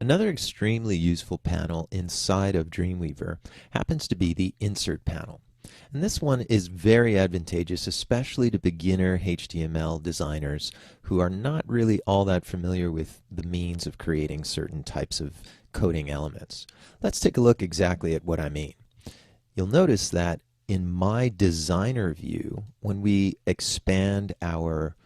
Another extremely useful panel inside of Dreamweaver happens to be the Insert panel. And this one is very advantageous, especially to beginner HTML designers who are not really all that familiar with the means of creating certain types of coding elements. Let's take a look exactly at what I mean. You'll notice that in my designer view, when we expand our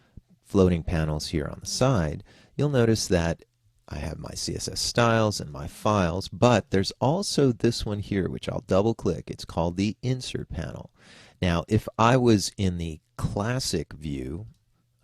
floating panels here on the side, you'll notice that I have my CSS styles and my files, but there's also this one here, which I'll double click. It's called the Insert panel. Now, if I was in the classic view,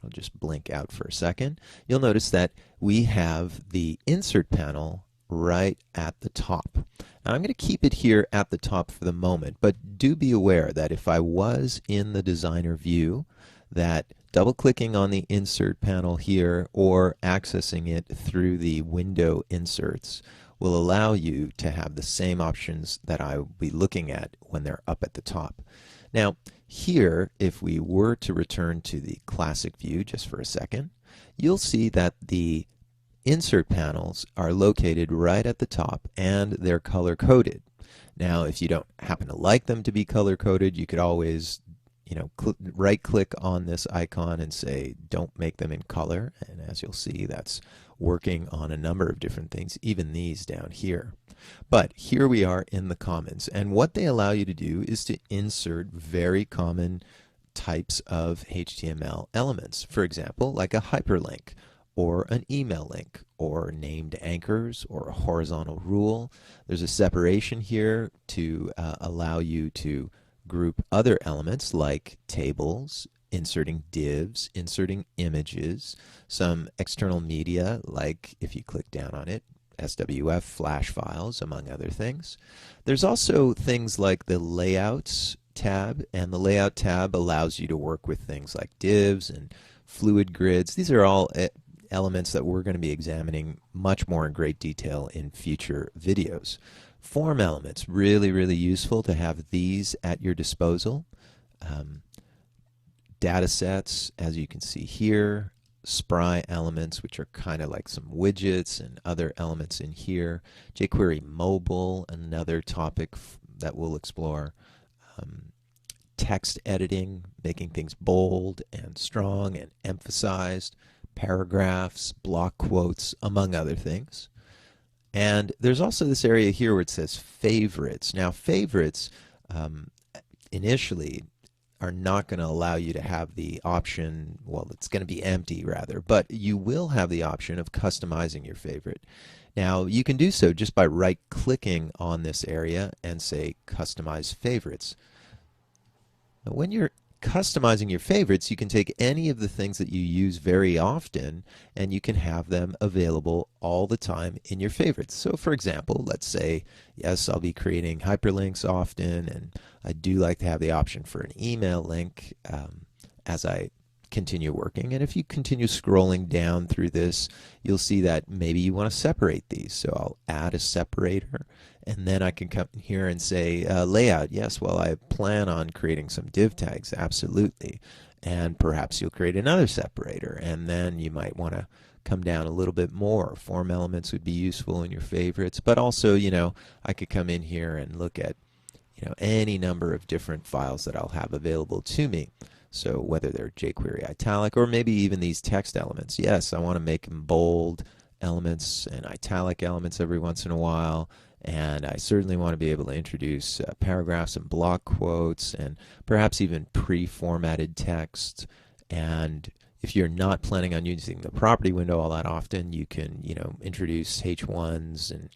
I'll just blink out for a second, you'll notice that we have the Insert panel right at the top. Now, I'm going to keep it here at the top for the moment, but do be aware that if I was in the designer view, that double-clicking on the Insert panel here or accessing it through the window inserts will allow you to have the same options that I will be looking at when they're up at the top. Now, here, if we were to return to the classic view just for a second, you'll see that the Insert panels are located right at the top and they're color-coded. Now, if you don't happen to like them to be color-coded, you could always right-click on this icon and say don't make them in color, and as you'll see, that's working on a number of different things, even these down here. But here we are in the commons, and what they allow you to do is to insert very common types of HTML elements. For example, like a hyperlink or an email link or named anchors or a horizontal rule. There's a separation here to allow you to group other elements like tables, inserting divs, inserting images, some external media like, if you click down on it, SWF flash files, among other things. There's also things like the Layouts tab, and the Layout tab allows you to work with things like divs and fluid grids. These are all elements that we're going to be examining much more in great detail in future videos. Form elements, really, really useful to have these at your disposal. Data sets, as you can see here, spry elements, which are kind of like some widgets and other elements in here. jQuery mobile, another topic that we'll explore. Text editing, making things bold and strong and emphasized. Paragraphs, block quotes, among other things. And there's also this area here where it says favorites. Now, favorites initially are not going to allow you to have the option, well, it's going to be empty rather, but you will have the option of customizing your favorite. Now, you can do so just by right-clicking on this area and say Customize Favorites. Now, when you're customizing your favorites, you can take any of the things that you use very often and you can have them available all the time in your favorites. So for example, let's say, yes, I'll be creating hyperlinks often, and I do like to have the option for an email link as I continue working. And if you continue scrolling down through this, you'll see that maybe you want to separate these. So I'll add a separator, and then I can come here and say layout. Yes, well, I plan on creating some div tags, absolutely. And perhaps you'll create another separator, and then you might want to come down a little bit more. Form elements would be useful in your favorites, but also, I could come in here and look at, any number of different files that I'll have available to me. So whether they're jQuery italic or maybe even these text elements. Yes, I want to make them bold elements and italic elements every once in a while. And I certainly want to be able to introduce paragraphs and block quotes and perhaps even pre-formatted text. And if you're not planning on using the property window all that often, you can, introduce H1s, and,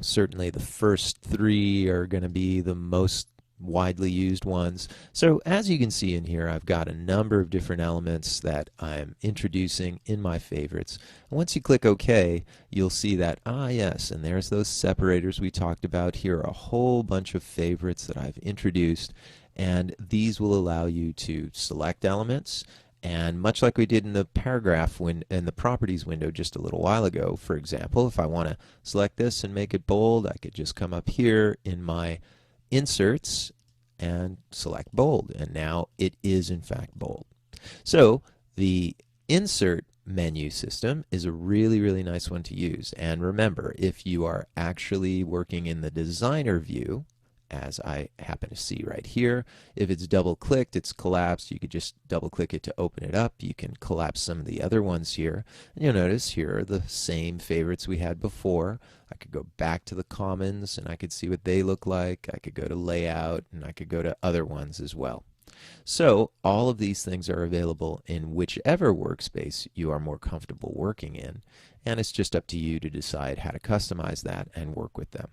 certainly the first three are going to be the most widely used ones. So as you can see in here, I've got a number of different elements that I'm introducing in my favorites. And once you click OK, you'll see that, yes, and there's those separators we talked about. Here are a whole bunch of favorites that I've introduced, and these will allow you to select elements. And much like we did in the paragraph in the properties window just a little while ago, for example, if I want to select this and make it bold, I could just come up here in my inserts and select bold, and now it is in fact bold. So the insert menu system is a really nice one to use. And remember, if you are actually working in the designer view, as I happen to see right here, if it's double clicked, it's collapsed. You could just double click it to open it up. You can collapse some of the other ones here. And you'll notice here are the same favorites we had before. I could go back to the commons and I could see what they look like. I could go to layout and I could go to other ones as well. So all of these things are available in whichever workspace you are more comfortable working in, and it's just up to you to decide how to customize that and work with them.